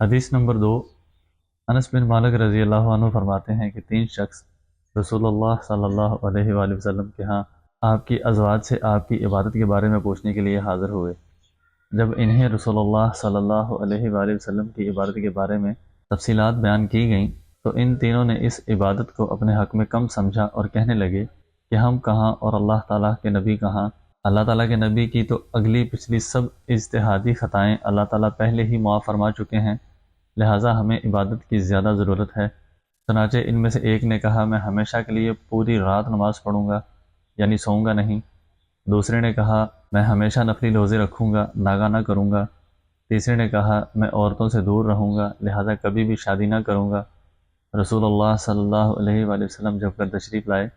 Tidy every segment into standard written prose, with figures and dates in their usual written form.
حدیث نمبر 2۔ انس بن مالک رضی اللہ عنہ فرماتے ہیں کہ 3 شخص رسول اللہ صلی اللہ علیہ وآلہ وسلم کے ہاں آپ کی ازواج سے آپ کی عبادت کے بارے میں پوچھنے کے لیے حاضر ہوئے۔ جب انہیں رسول اللہ صلی اللہ علیہ وآلہ وسلم کی عبادت کے بارے میں تفصیلات بیان کی گئیں تو ان تینوں نے اس عبادت کو اپنے حق میں کم سمجھا اور کہنے لگے کہ ہم کہاں اور اللہ تعالیٰ کے نبی کہاں۔ اللہ تعالیٰ کے نبی کی تو اگلی پچھلی سب اجتہادی خطائیں اللہ تعالیٰ پہلے ہی معاف فرما چکے ہیں، لہٰذا ہمیں عبادت کی زیادہ ضرورت ہے۔ چنانچہ ان میں سے ایک نے کہا میں ہمیشہ کے لیے پوری رات نماز پڑھوں گا، یعنی سوؤں گا نہیں۔ دوسرے نے کہا میں ہمیشہ نفلی روزے رکھوں گا، ناگا نہ کروں گا۔ تیسرے نے کہا میں عورتوں سے دور رہوں گا، لہذا کبھی بھی شادی نہ کروں گا۔ رسول اللہ صلی اللہ علیہ وآلہ وسلم جب کر تشریف لائے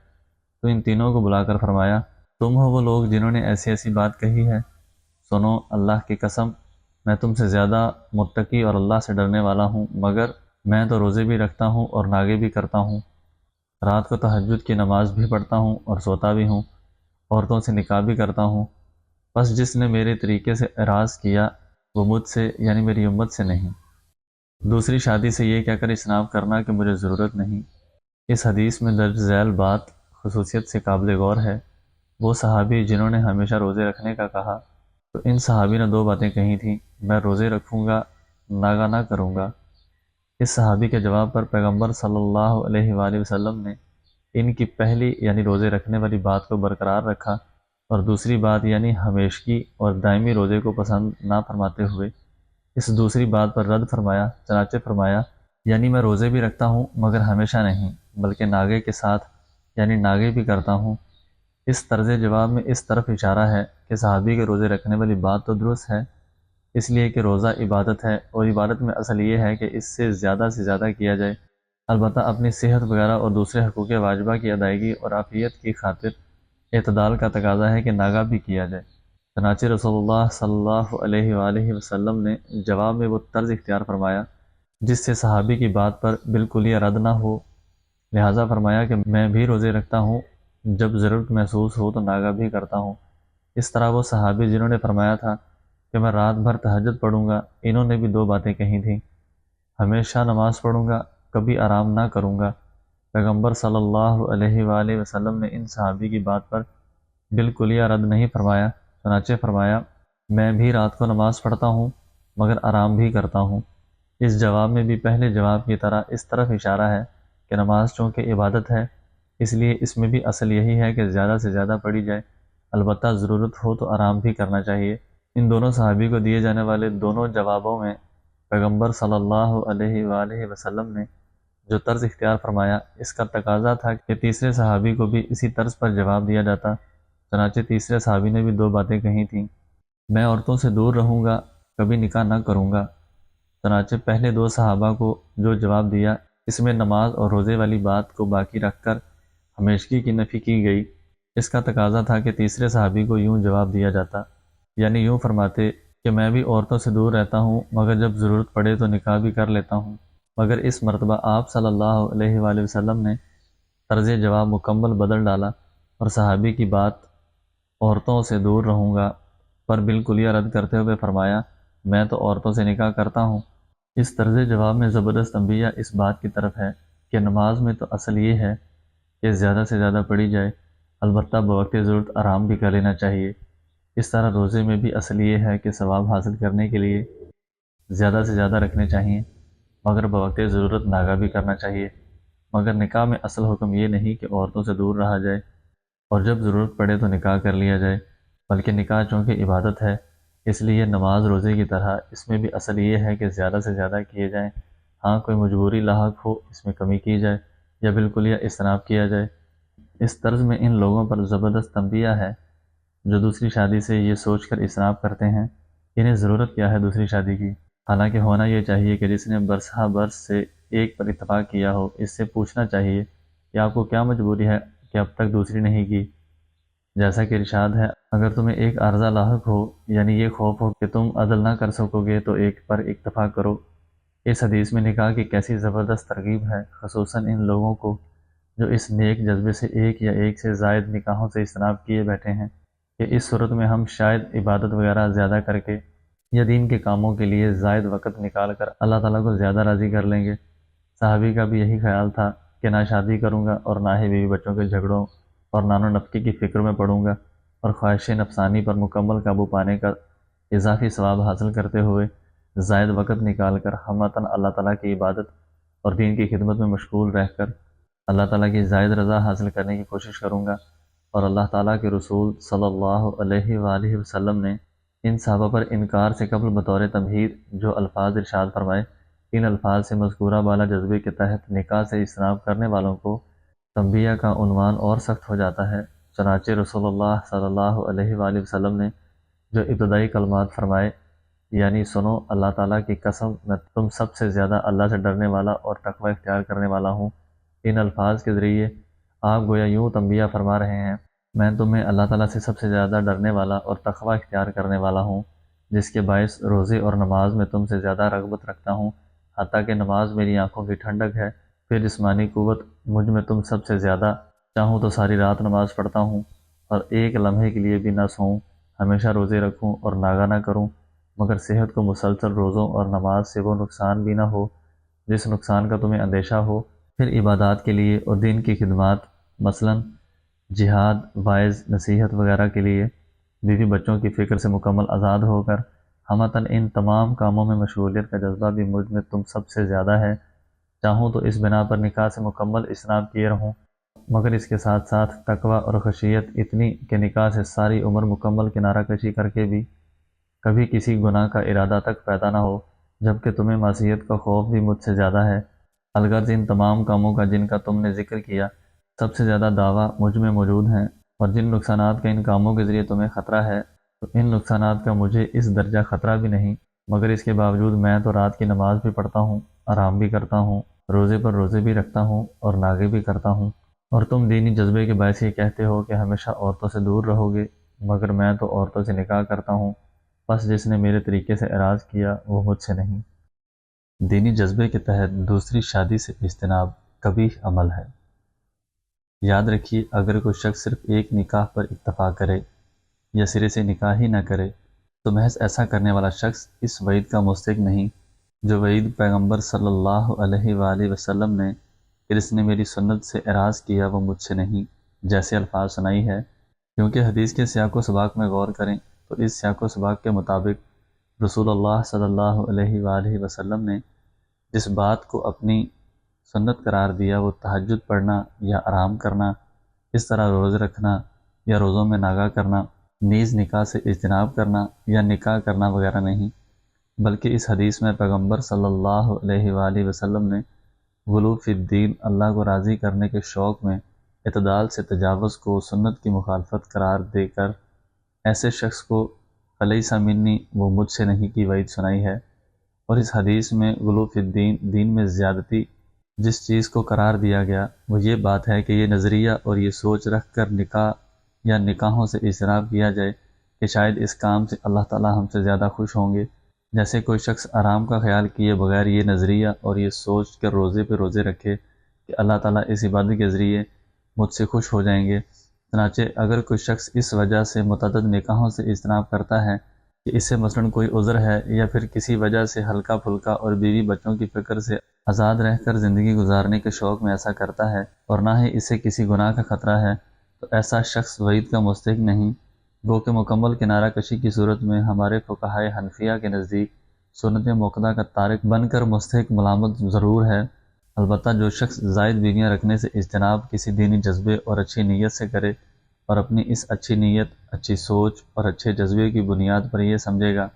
تو ان تینوں کو بلا کر فرمایا تم ہو وہ لوگ جنہوں نے ایسی ایسی بات کہی ہے، سنو اللہ کی قسم میں تم سے زیادہ متقی اور اللہ سے ڈرنے والا ہوں، مگر میں تو روزے بھی رکھتا ہوں اور ناگے بھی کرتا ہوں، رات کو تہجد کی نماز بھی پڑھتا ہوں اور سوتا بھی ہوں، عورتوں سے نکاح بھی کرتا ہوں۔ بس جس نے میرے طریقے سے اعراض کیا وہ مجھ سے یعنی میری امت سے نہیں۔ دوسری شادی سے یہ کہہ کر اجتناب کرنا کہ مجھے ضرورت نہیں۔ اس حدیث میں درج ذیل بات خصوصیت سے قابل غور ہے۔ وہ صحابی جنہوں نے ہمیشہ روزے رکھنے کا کہا تو ان صحابی نے 2 باتیں کہی تھیں، میں روزے رکھوں گا، ناگا نہ کروں گا۔ اس صحابی کے جواب پر پیغمبر صلی اللہ علیہ وآلہ وسلم نے ان کی پہلی یعنی روزے رکھنے والی بات کو برقرار رکھا اور دوسری بات یعنی ہمیشگی اور دائمی روزے کو پسند نہ فرماتے ہوئے اس دوسری بات پر رد فرمایا۔ چنانچہ فرمایا یعنی میں روزے بھی رکھتا ہوں مگر ہمیشہ نہیں، بلکہ ناگے کے ساتھ یعنی ناگے بھی کرتا ہوں۔ اس طرز جواب میں اس طرف اشارہ ہے کہ صحابی کے روزے رکھنے والی بات تو درست ہے، اس لیے کہ روزہ عبادت ہے اور عبادت میں اصل یہ ہے کہ اس سے زیادہ کیا جائے، البتہ اپنی صحت وغیرہ اور دوسرے حقوق واجبہ کی ادائیگی اور عافیت کی خاطر اعتدال کا تقاضا ہے کہ ناگا بھی کیا جائے۔ چنانچہ رسول اللہ صلی اللہ علیہ وآلہ وسلم نے جواب میں وہ طرز اختیار فرمایا جس سے صحابی کی بات پر بالکل ہی رد نہ ہو، لہٰذا فرمایا کہ میں بھی روزے رکھتا ہوں، جب ضرورت محسوس ہو تو ناگا بھی کرتا ہوں۔ اس طرح وہ صحابی جنہوں نے فرمایا تھا کہ میں رات بھر تہجد پڑھوں گا، انہوں نے بھی 2 باتیں کہی تھیں، ہمیشہ نماز پڑھوں گا، کبھی آرام نہ کروں گا۔ پیغمبر صلی اللہ علیہ وآلہ وسلم نے ان صحابی کی بات پر بالکل ہی رد نہیں فرمایا، چنانچہ فرمایا میں بھی رات کو نماز پڑھتا ہوں مگر آرام بھی کرتا ہوں۔ اس جواب میں بھی پہلے جواب کی طرح اس طرف اشارہ ہے کہ نماز چونکہ عبادت ہے اس لیے اس میں بھی اصل یہی ہے کہ زیادہ سے زیادہ پڑھی جائے، البتہ ضرورت ہو تو آرام بھی کرنا چاہیے۔ ان دونوں صحابی کو دیے جانے والے دونوں جوابوں میں پیغمبر صلی اللہ علیہ وآلہ وسلم نے جو طرز اختیار فرمایا اس کا تقاضا تھا کہ تیسرے صحابی کو بھی اسی طرز پر جواب دیا جاتا۔ چنانچہ تیسرے صحابی نے بھی 2 باتیں کہی تھیں، میں عورتوں سے دور رہوں گا، کبھی نکاح نہ کروں گا۔ چنانچہ پہلے 2 صحابہ کو جو جواب دیا اس میں نماز اور روزے والی بات کو باقی رکھ کر ہمیشگی کی نفی کی گئی۔ اس کا تقاضا تھا کہ تیسرے صحابی کو یوں جواب دیا جاتا، یعنی یوں فرماتے کہ میں بھی عورتوں سے دور رہتا ہوں مگر جب ضرورت پڑے تو نکاح بھی کر لیتا ہوں، مگر اس مرتبہ آپ صلی اللہ علیہ وآلہ وسلم نے طرز جواب مکمل بدل ڈالا اور صحابی کی بات عورتوں سے دور رہوں گا پر بالکل ہی رد کرتے ہوئے فرمایا میں تو عورتوں سے نکاح کرتا ہوں۔ اس طرز جواب میں زبردست تنبیہ اس بات کی طرف ہے کہ نماز میں تو اصل یہ ہے کہ زیادہ سے زیادہ پڑھی جائے، البتہ بوقت ضرورت آرام بھی کر لینا چاہیے۔ اس طرح روزے میں بھی اصل یہ ہے کہ ثواب حاصل کرنے کے لیے زیادہ سے زیادہ رکھنے چاہیے، مگر بوقت ضرورت ناگا بھی کرنا چاہیے۔ مگر نکاح میں اصل حکم یہ نہیں کہ عورتوں سے دور رہا جائے اور جب ضرورت پڑے تو نکاح کر لیا جائے، بلکہ نکاح چونکہ عبادت ہے اس لیے نماز روزے کی طرح اس میں بھی اصل یہ ہے کہ زیادہ سے زیادہ کیے جائیں، ہاں کوئی مجبوری لاحق ہو اس میں کمی کی جائے یا بالکل یا اجتناب کیا جائے۔ اس طرز میں ان لوگوں پر زبردست تنبیہ ہے جو دوسری شادی سے یہ سوچ کر اجتناب کرتے ہیں انہیں ضرورت کیا ہے دوسری شادی کی، حالانکہ ہونا یہ چاہیے کہ جس نے برسہ برس سے ایک پر اتفاق کیا ہو اس سے پوچھنا چاہیے کہ آپ کو کیا مجبوری ہے کہ اب تک دوسری نہیں کی، جیسا کہ ارشاد ہے اگر تمہیں ایک عارضہ لاحق ہو یعنی یہ خوف ہو کہ تم عدل نہ کر سکو گے تو ایک پر اکتفا کرو۔ اس حدیث میں نکاح کی کیسی زبردست ترغیب ہے، خصوصاً ان لوگوں کو جو اس نیک جذبے سے ایک یا ایک سے زائد نکاحوں سے اجتناب کیے بیٹھے ہیں کہ اس صورت میں ہم شاید عبادت وغیرہ زیادہ کر کے یا دین کے کاموں کے لیے زائد وقت نکال کر اللہ تعالیٰ کو زیادہ راضی کر لیں گے۔ صحابی کا بھی یہی خیال تھا کہ نہ شادی کروں گا اور نہ ہی بیوی بچوں کے جھگڑوں اور نان و نفقے کی فکر میں پڑوں گا، اور خواہش نفسانی پر مکمل قابو پانے کا اضافی ثواب حاصل کرتے ہوئے زائد وقت نکال کر ہمتاً اللہ تعالیٰ کی عبادت اور دین کی خدمت میں مشغول رہ کر اللہ تعالیٰ کی زائد رضا حاصل کرنے کی کوشش کروں گا۔ اور اللہ تعالیٰ کے رسول صلی اللہ علیہ وآلہ وسلم نے ان صحابہ پر انکار سے قبل بطور تمہید جو الفاظ ارشاد فرمائے، ان الفاظ سے مذکورہ بالا جذبے کے تحت نکاح سے اجتناب کرنے والوں کو تنبیہ کا عنوان اور سخت ہو جاتا ہے۔ چنانچہ رسول اللہ صلی اللہ علیہ وآلہ وسلم نے جو ابتدائی کلمات فرمائے، یعنی سنو اللہ تعالیٰ کی قسم میں تم سب سے زیادہ اللہ سے ڈرنے والا اور تقوی اختیار کرنے والا ہوں، ان الفاظ کے ذریعے آپ گویا یوں تنبیہ فرما رہے ہیں، میں تمہیں اللہ تعالیٰ سے سب سے زیادہ ڈرنے والا اور تقوی اختیار کرنے والا ہوں، جس کے باعث روزے اور نماز میں تم سے زیادہ رغبت رکھتا ہوں، حتیٰ کہ نماز میری آنکھوں کی ٹھنڈک ہے۔ پھر جسمانی قوت مجھ میں تم سب سے زیادہ، چاہوں تو ساری رات نماز پڑھتا ہوں اور ایک لمحے کے لیے بھی نہ سوؤں، ہمیشہ روزے رکھوں اور ناغہ نہ کروں، مگر صحت کو مسلسل روزوں اور نماز سے وہ نقصان بھی نہ ہو جس نقصان کا تمہیں اندیشہ ہو۔ پھر عبادات کے لیے اور دین کی خدمات، مثلاً جہاد، وعظ، نصیحت وغیرہ کے لیے بیوی بچوں کی فکر سے مکمل آزاد ہو کر ہمتاً ان تمام کاموں میں مشغولیت کا جذبہ بھی مجھ میں تم سب سے زیادہ ہے۔ چاہوں تو اس بنا پر نکاح سے مکمل اجتناب کیے رہوں، مگر اس کے ساتھ ساتھ تقوی اور خشیت اتنی کہ نکاح سے ساری عمر مکمل کنارہ کشی کر کے بھی کبھی کسی گناہ کا ارادہ تک پیدا نہ ہو، جبکہ تمہیں معصیت کا خوف بھی مجھ سے زیادہ ہے۔ الغرض ان تمام کاموں کا جن کا تم نے ذکر کیا سب سے زیادہ دعویٰ مجھ میں موجود ہیں، اور جن نقصانات کا ان کاموں کے ذریعے تمہیں خطرہ ہے، تو ان نقصانات کا مجھے اس درجہ خطرہ بھی نہیں، مگر اس کے باوجود میں تو رات کی نماز بھی پڑھتا ہوں، آرام بھی کرتا ہوں، روزے پر روزے بھی رکھتا ہوں اور ناغے بھی کرتا ہوں، اور تم دینی جذبے کے باعث یہ کہتے ہو کہ ہمیشہ عورتوں سے دور رہو گے، مگر میں تو عورتوں سے نکاح کرتا ہوں، بس جس نے میرے طریقے سے اعراض کیا وہ مجھ سے نہیں۔ دینی جذبے کے تحت دوسری شادی سے اجتناب قبیح عمل ہے۔ یاد رکھیے، اگر کوئی شخص صرف ایک نکاح پر اکتفا کرے یا سرے سے نکاح ہی نہ کرے تو محض ایسا کرنے والا شخص اس وعید کا مستحق نہیں جو وعید پیغمبر صلی اللہ علیہ وآلہ وسلم نے کہ جس نے میری سنت سے اعراض کیا وہ مجھ سے نہیں جیسے الفاظ سنائی ہے، کیونکہ حدیث کے سیاق و سباق میں غور کریں تو اس سیاق و سباق کے مطابق رسول اللہ صلی اللہ علیہ وآلہ وسلم نے جس بات کو اپنی سنت قرار دیا وہ تہجد پڑھنا یا آرام کرنا، اس طرح روزے رکھنا یا روزوں میں ناغہ کرنا، نیز نکاح سے اجتناب کرنا یا نکاح کرنا وغیرہ نہیں، بلکہ اس حدیث میں پیغمبر صلی اللہ علیہ وآلہ وسلم نے غلو فی الدین، اللہ کو راضی کرنے کے شوق میں اعتدال سے تجاوز کو سنت کی مخالفت قرار دے کر ایسے شخص کو فلیس منی، وہ مجھ سے نہیں کی وعید سنائی ہے۔ اور اس حدیث میں غلو فی الدین، دین میں زیادتی جس چیز کو قرار دیا گیا وہ یہ بات ہے کہ یہ نظریہ اور یہ سوچ رکھ کر نکاح یا نکاحوں سے اجتناب کیا جائے کہ شاید اس کام سے اللہ تعالی ہم سے زیادہ خوش ہوں گے، جیسے کوئی شخص آرام کا خیال کیے بغیر یہ نظریہ اور یہ سوچ کر روزے پہ روزے رکھے کہ اللہ تعالیٰ اس عبادت کے ذریعے مجھ سے خوش ہو جائیں گے۔ چنانچہ اگر کوئی شخص اس وجہ سے متعدد نکاحوں سے اجتناب کرتا ہے کہ اس سے مثلاً کوئی عذر ہے یا پھر کسی وجہ سے ہلکا پھلکا اور بیوی بچوں کی فکر سے آزاد رہ کر زندگی گزارنے کے شوق میں ایسا کرتا ہے اور نہ ہی اسے کسی گناہ کا خطرہ ہے، تو ایسا شخص وعید کا مستحق نہیں، گو کہ مکمل کنارہ کشی کی صورت میں ہمارے فقہائے حنفیہ کے نزدیک سنت موقدہ کا تارک بن کر مستحق ملامت ضرور ہے۔ البتہ جو شخص زائد بیویاں رکھنے سے اجتناب کسی دینی جذبے اور اچھی نیت سے کرے اور اپنی اس اچھی نیت، اچھی سوچ اور اچھے جذبے کی بنیاد پر یہ سمجھے گا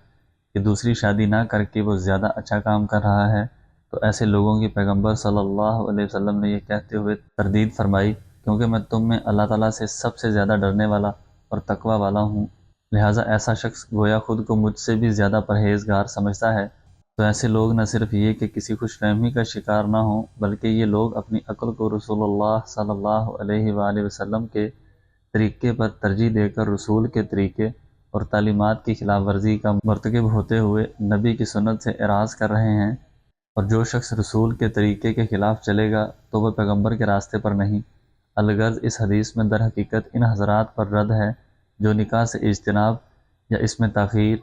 کہ دوسری شادی نہ کر کے وہ زیادہ اچھا کام کر رہا ہے، تو ایسے لوگوں کی پیغمبر صلی اللہ علیہ وسلم نے یہ کہتے ہوئے تردید فرمائی، کیونکہ میں تم میں اللہ تعالیٰ سے سب سے زیادہ ڈرنے والا اور تقوی والا ہوں، لہٰذا ایسا شخص گویا خود کو مجھ سے بھی زیادہ پرہیزگار سمجھتا ہے۔ تو ایسے لوگ نہ صرف یہ کہ کسی خوش فہمی کا شکار نہ ہوں، بلکہ یہ لوگ اپنی عقل کو رسول اللہ صلی اللہ علیہ وآلہ وسلم کے طریقے پر ترجیح دے کر رسول کے طریقے اور تعلیمات کی خلاف ورزی کا مرتکب ہوتے ہوئے نبی کی سنت سے اعراض کر رہے ہیں، اور جو شخص رسول کے طریقے کے خلاف چلے گا تو وہ پیغمبر کے راستے پر نہیں۔ الغرض اس حدیث میں در حقیقت ان حضرات پر رد ہے جو نکاح سے اجتناب یا اس میں تاخیر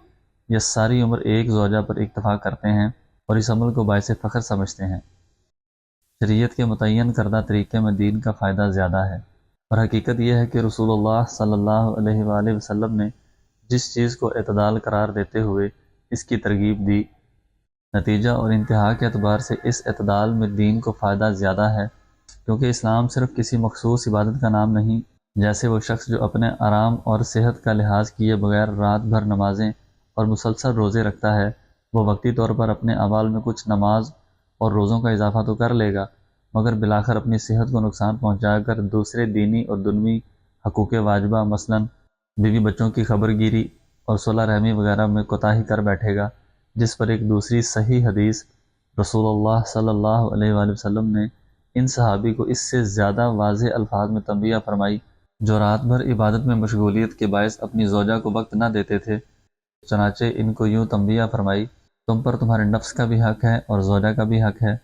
یا ساری عمر ایک زوجہ پر اکتفا کرتے ہیں اور اس عمل کو باعث فخر سمجھتے ہیں۔ شریعت کے متعین کردہ طریقے میں دین کا فائدہ زیادہ ہے، اور حقیقت یہ ہے کہ رسول اللہ صلی اللہ علیہ وآلہ وسلم نے جس چیز کو اعتدال قرار دیتے ہوئے اس کی ترغیب دی، نتیجہ اور انتہا کے اعتبار سے اس اعتدال میں دین کو فائدہ زیادہ ہے، کیونکہ اسلام صرف کسی مخصوص عبادت کا نام نہیں۔ جیسے وہ شخص جو اپنے آرام اور صحت کا لحاظ کیے بغیر رات بھر نمازیں اور مسلسل روزے رکھتا ہے، وہ وقتی طور پر اپنے اعمال میں کچھ نماز اور روزوں کا اضافہ تو کر لے گا، مگر بالآخر اپنی صحت کو نقصان پہنچا کر دوسرے دینی اور دنوی حقوق واجبہ مثلاً بیوی بچوں کی خبر گیری اور صلح رحمی وغیرہ میں کوتاہی کر بیٹھے گا، جس پر ایک دوسری صحیح حدیث رسول اللہ صلی اللہ علیہ وآلہ وسلم نے ان صحابی کو اس سے زیادہ واضح الفاظ میں تنبیہ فرمائی، جو رات بھر عبادت میں مشغولیت کے باعث اپنی زوجہ کو وقت نہ دیتے تھے۔ چنانچہ ان کو یوں تنبیہ فرمائی، تم پر تمہارے نفس کا بھی حق ہے اور زوجہ کا بھی حق ہے،